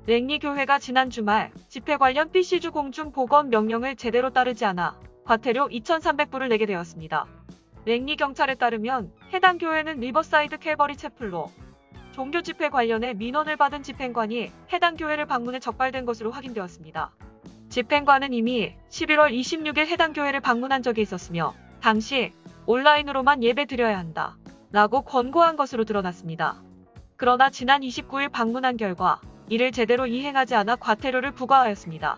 랭리 교회가 지난 주말 집회 관련 PC주 공중 보건 명령을 제대로 따르지 않아 과태료 2,300불을 내게 되었습니다. 랭리 경찰에 따르면 해당 교회는 리버사이드 캘버리 채플로 종교 집회 관련해 민원을 받은 집행관이 해당 교회를 방문해 적발된 것으로 확인되었습니다. 집행관은 이미 11월 26일 해당 교회를 방문한 적이 있었으며 당시 온라인으로만 예배 드려야 한다 라고 권고한 것으로 드러났습니다. 그러나 지난 29일 방문한 결과 이를 제대로 이행하지 않아 과태료를 부과하였습니다.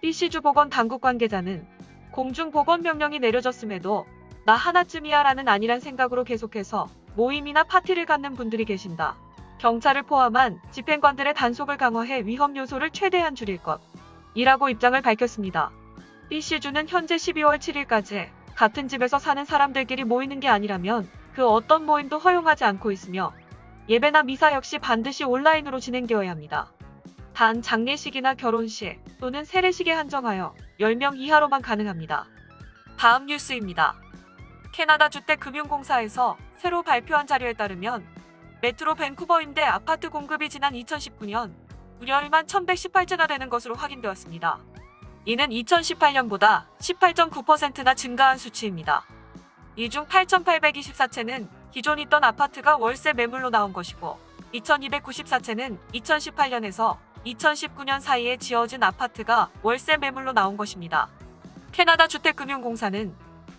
PC주 보건 당국 관계자는 공중 보건 명령이 내려졌음에도 나 하나쯤이야 라는 아니란 생각으로 계속해서 모임이나 파티를 갖는 분들이 계신다. 경찰을 포함한 집행관들의 단속을 강화해 위험 요소를 최대한 줄일 것 이라고 입장을 밝혔습니다. PC주는 현재 12월 7일까지 같은 집에서 사는 사람들끼리 모이는 게 아니라면 그 어떤 모임도 허용하지 않고 있으며 예배나 미사 역시 반드시 온라인으로 진행되어야 합니다. 단 장례식이나 결혼식 또는 세례식에 한정하여 10명 이하로만 가능합니다. 다음 뉴스입니다. 캐나다 주택금융공사에서 새로 발표한 자료에 따르면 메트로 밴쿠버 임대 아파트 공급이 지난 2019년 무려 1만 1,118채나 되는 것으로 확인되었습니다. 이는 2018년보다 18.9%나 증가한 수치입니다. 이 중 8,824채는 기존 있던 아파트가 월세 매물로 나온 것이고 2,294채는 2018년에서 2019년 사이에 지어진 아파트가 월세 매물로 나온 것입니다. 캐나다 주택금융공사는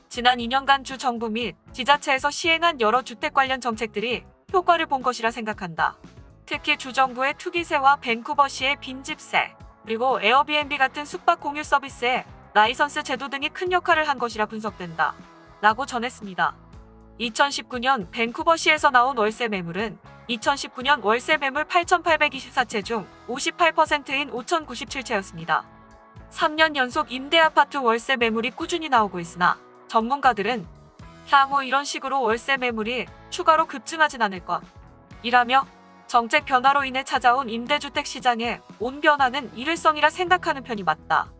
지난 2년간 주 정부 및 지자체에서 시행한 여러 주택 관련 정책들이 효과를 본 것이라 생각한다. 특히 주정부의 투기세와 밴쿠버시의 빈집세, 그리고 에어비앤비 같은 숙박 공유 서비스의 라이선스 제도 등이 큰 역할을 한 것이라 분석된다. 라고 전했습니다. 2019년 밴쿠버시에서 나온 월세 매물은 2019년 월세 매물 8,824채 중 58%인 5,097채였습니다. 3년 연속 임대아파트 월세 매물이 꾸준히 나오고 있으나 전문가들은 향후 이런 식으로 월세 매물이 추가로 급증하진 않을 것 이라며 정책 변화로 인해 찾아온 임대주택 시장의 온 변화는 일회성이라 생각하는 편이 맞다.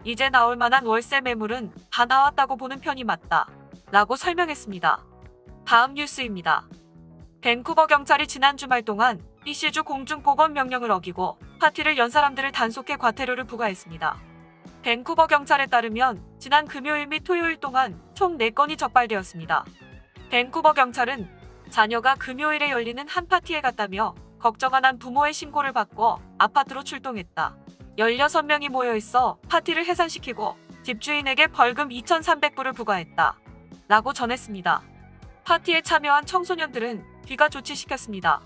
이제 나올 만한 월세 매물은 다 나왔다고 보는 편이 맞다. 라고 설명했습니다. 다음 뉴스입니다. 밴쿠버 경찰이 지난 주말 동안 PC주 공중보건 명령을 어기고 파티를 연 사람들을 단속해 과태료를 부과했습니다. 밴쿠버 경찰에 따르면 지난 금요일 및 토요일 동안 총 4건이 적발되었습니다. 밴쿠버 경찰은 자녀가 금요일에 열리는 한 파티에 갔다며 걱정한 한 부모의 신고를 받고 아파트로 출동했다. 16명이 모여있어 파티를 해산시키고 집주인에게 벌금 2,300불을 부과했다. 라고 전했습니다. 파티에 참여한 청소년들은 귀가 조치시켰습니다.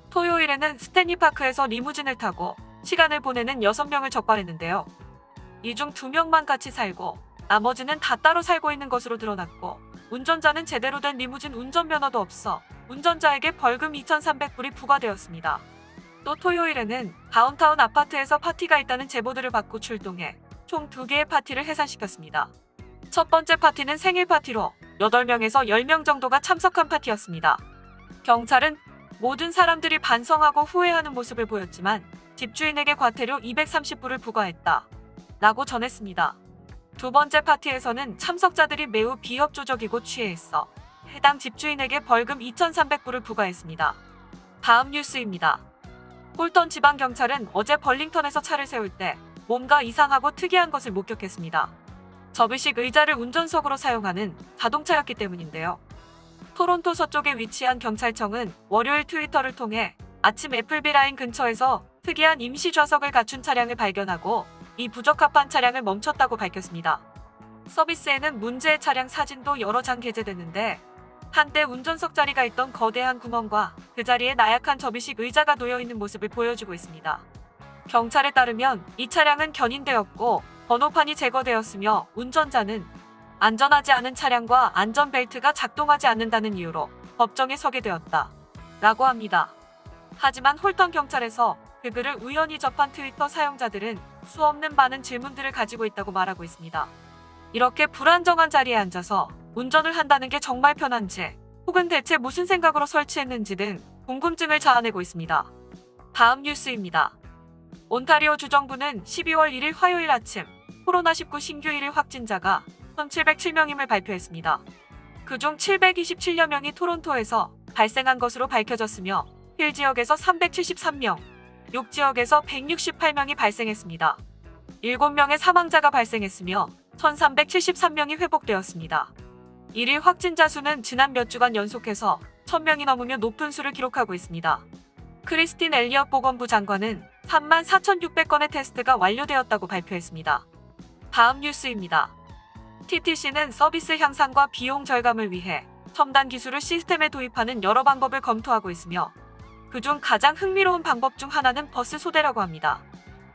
토요일에는 스탠리파크에서 리무진을 타고 시간을 보내는 6명을 적발했는데요. 이 중 2명만 같이 살고 나머지는 다 따로 살고 있는 것으로 드러났고 운전자는 제대로 된 리무진 운전면허도 없어 운전자에게 벌금 2,300불이 부과되었습니다. 또 토요일에는 다운타운 아파트에서 파티가 있다는 제보들을 받고 출동해 총 2개의 파티를 해산시켰습니다. 첫 번째 파티는 생일 파티로 8명에서 10명 정도가 참석한 파티였습니다. 경찰은 모든 사람들이 반성하고 후회하는 모습을 보였지만 집주인에게 과태료 230불을 부과했다. 라고 전했습니다. 두 번째 파티에서는 참석자들이 매우 비협조적이고 취해있어 해당 집주인에게 벌금 2,300불을 부과했습니다. 다음 뉴스입니다. 홀턴 지방경찰은 어제 벌링턴에서 차를 세울 때 뭔가 이상하고 특이한 것을 목격했습니다. 접이식 의자를 운전석으로 사용하는 자동차였기 때문인데요. 토론토 서쪽에 위치한 경찰청은 월요일 트위터를 통해 아침 애플비 라인 근처에서 특이한 임시 좌석을 갖춘 차량을 발견하고 이 부적합한 차량을 멈췄다고 밝혔습니다. 서비스에는 문제의 차량 사진도 여러 장 게재됐는데 한때 운전석 자리가 있던 거대한 구멍과 그 자리에 나약한 접이식 의자가 놓여있는 모습을 보여주고 있습니다. 경찰에 따르면 이 차량은 견인되었고 번호판이 제거되었으며 운전자는 안전하지 않은 차량과 안전벨트가 작동하지 않는다는 이유로 법정에 서게 되었다. 라고 합니다. 하지만 홀턴 경찰에서 그 글을 우연히 접한 트위터 사용자들은 수없는 많은 질문들을 가지고 있다고 말하고 있습니다. 이렇게 불안정한 자리에 앉아서 운전을 한다는 게 정말 편한지 혹은 대체 무슨 생각으로 설치했는지 등 궁금증을 자아내고 있습니다. 다음 뉴스입니다. 온타리오 주정부는 12월 1일 화요일 아침 코로나19 신규 1일 확진자가 1,707명임을 발표했습니다. 그중 727여 명이 토론토에서 발생한 것으로 밝혀졌으며 힐 지역에서 373명, 욕지역에서 168명이 발생했습니다. 7명의 사망자가 발생했으며 1373명이 회복되었습니다. 1일 확진자 수는 지난 몇 주간 연속해서 1000명이 넘으며 높은 수를 기록하고 있습니다. 크리스틴 엘리엇 보건부 장관은 34,600건의 테스트가 완료되었다고 발표했습니다. 다음 뉴스입니다. TTC는 서비스 향상과 비용 절감을 위해 첨단 기술을 시스템에 도입하는 여러 방법을 검토하고 있으며 그중 가장 흥미로운 방법 중 하나는 버스 소대라고 합니다.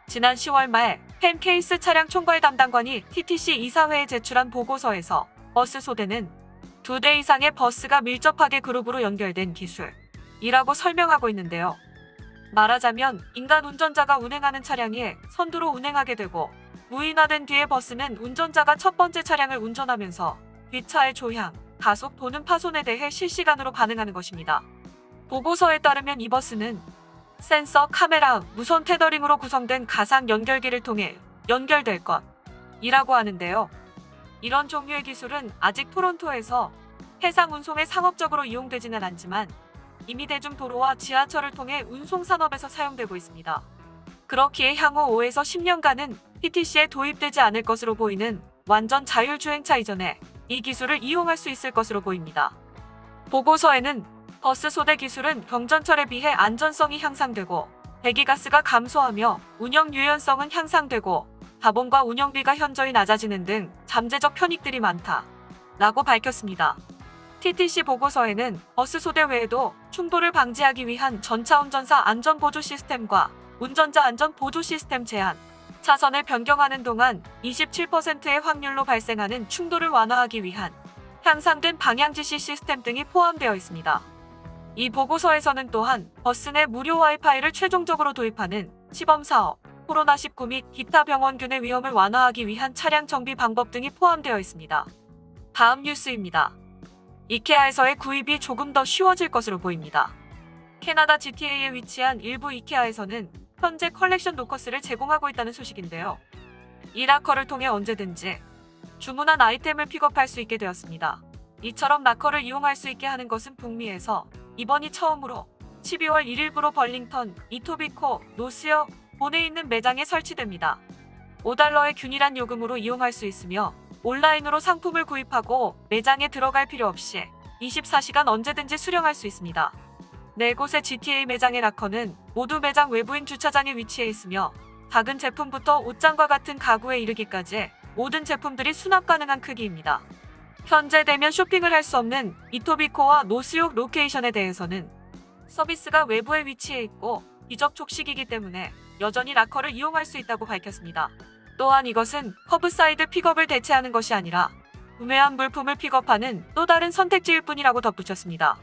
지난 10월 말 펜 케이스 차량 총괄 담당관이 TTC 이사회에 제출한 보고서에서 버스 소대는 2대 이상의 버스가 밀접하게 그룹으로 연결된 기술이라고 설명하고 있는데요. 말하자면 인간 운전자가 운행하는 차량이 선두로 운행하게 되고 무인화된 뒤에 버스는 운전자가 첫 번째 차량을 운전하면서 뒷차의 조향, 가속 또는 파손에 대해 실시간으로 반응하는 것입니다. 보고서에 따르면 이 버스는 센서, 카메라, 무선 테더링으로 구성된 가상 연결기를 통해 연결될 것이라고 하는데요. 이런 종류의 기술은 아직 토론토에서 해상 운송에 상업적으로 이용되지는 않지만 이미 대중도로와 지하철을 통해 운송산업에서 사용되고 있습니다. 그렇기에 향후 5에서 10년간은 TTC에 도입되지 않을 것으로 보이는 완전 자율주행차 이전에 이 기술을 이용할 수 있을 것으로 보입니다. 보고서에는 버스 소대 기술은 경전철에 비해 안전성이 향상되고 배기가스가 감소하며 운영 유연성은 향상되고 가봉과 운영비가 현저히 낮아지는 등 잠재적 편익들이 많다 라고 밝혔습니다. TTC 보고서에는 버스 소대 외에도 충돌을 방지하기 위한 전차 운전사 안전보조 시스템과 운전자 안전보조 시스템 제한, 차선을 변경하는 동안 27%의 확률로 발생하는 충돌을 완화하기 위한 향상된 방향지시 시스템 등이 포함되어 있습니다. 이 보고서에서는 또한 버스 내 무료 와이파이를 최종적으로 도입하는 시범사업, 코로나19 및 기타 병원균의 위험을 완화하기 위한 차량 정비 방법 등이 포함되어 있습니다. 다음 뉴스입니다. 이케아에서의 구입이 조금 더 쉬워질 것으로 보입니다. 캐나다 GTA에 위치한 일부 이케아에서는 현재 컬렉션 로커스를 제공하고 있다는 소식인데요. 이 라커를 통해 언제든지 주문한 아이템을 픽업할 수 있게 되었습니다. 이처럼 라커를 이용할 수 있게 하는 것은 북미에서 이번이 처음으로 12월 1일부로 벌링턴, 이토비코, 노스역, 본에 있는 매장에 설치됩니다. $5의 균일한 요금으로 이용할 수 있으며 온라인으로 상품을 구입하고 매장에 들어갈 필요 없이 24시간 언제든지 수령할 수 있습니다. 4곳의 GTA 매장의 라커는 모두 매장 외부인 주차장에 위치해 있으며 작은 제품부터 옷장과 같은 가구에 이르기까지 모든 제품들이 수납 가능한 크기입니다. 현재 대면 쇼핑을 할 수 없는 이토비코와 노스욕 로케이션에 대해서는 서비스가 외부에 위치해 있고 비접촉식이기 때문에 여전히 라커를 이용할 수 있다고 밝혔습니다. 또한 이것은 커브사이드 픽업을 대체하는 것이 아니라 구매한 물품을 픽업하는 또 다른 선택지일 뿐이라고 덧붙였습니다.